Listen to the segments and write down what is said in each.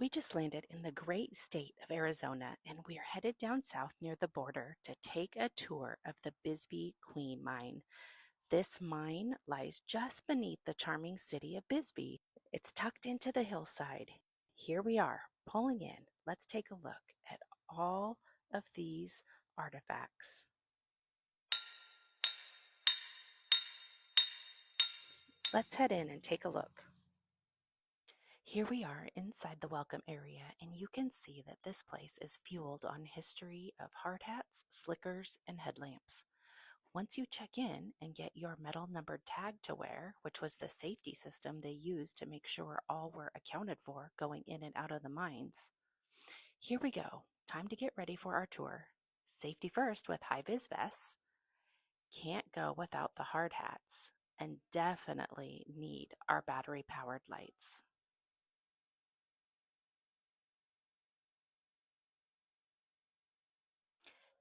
We just landed in the great state of Arizona and we are headed down south near the border to take a tour of the Bisbee Queen Mine. This mine lies just beneath the charming city of Bisbee. It's tucked into the hillside. Here we are, pulling in. Let's take a look at all of these artifacts. Let's head in and take a look. Here we are inside the welcome area, and you can see that this place is fueled on history of hard hats, slickers, and headlamps. Once you check in and get your metal numbered tag to wear, which was the safety system they used to make sure all were accounted for going in and out of the mines, here we go. Time to get ready for our tour. Safety first with high-vis vests. Can't go without the hard hats, and definitely need our battery-powered lights.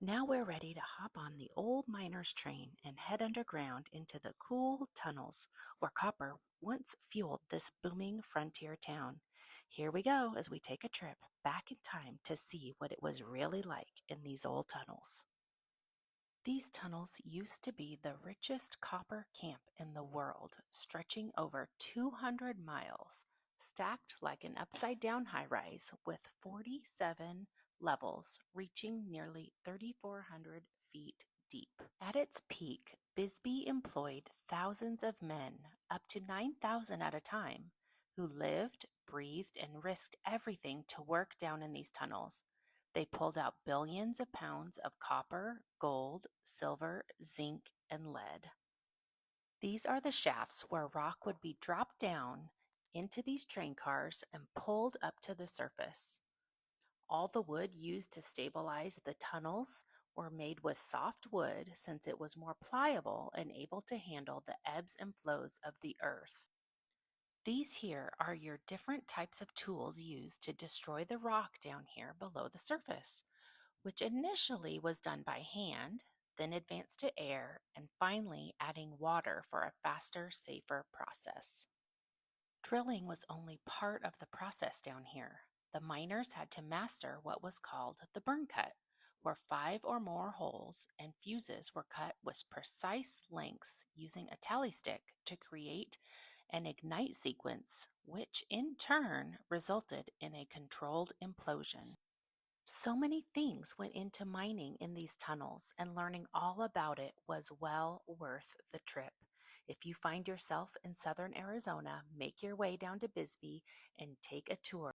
Now we're ready to hop on the old miner's train and head underground into the cool tunnels where copper once fueled this booming frontier town. Here we go as we take a trip back in time to see what it was really like in these old tunnels. These tunnels used to be the richest copper camp in the world, stretching over 200 miles, stacked like an upside down high rise with 47 levels, reaching nearly 3,400 feet deep. At its peak, Bisbee employed thousands of men, up to 9,000 at a time, who lived, breathed, and risked everything to work down in these tunnels. They pulled out billions of pounds of copper, gold, silver, zinc, and lead. These are the shafts where rock would be dropped down into these train cars and pulled up to the surface. All the wood used to stabilize the tunnels were made with soft wood since it was more pliable and able to handle the ebbs and flows of the earth. These here are your different types of tools used to destroy the rock down here below the surface, which initially was done by hand, then advanced to air, and finally adding water for a faster, safer process. Drilling was only part of the process down here. The miners had to master what was called the burn cut, where 5 or more holes and fuses were cut with precise lengths using a tally stick to create an ignite sequence, which in turn resulted in a controlled implosion. So many things went into mining in these tunnels, and learning all about it was well worth the trip. If you find yourself in southern Arizona, make your way down to Bisbee and take a tour.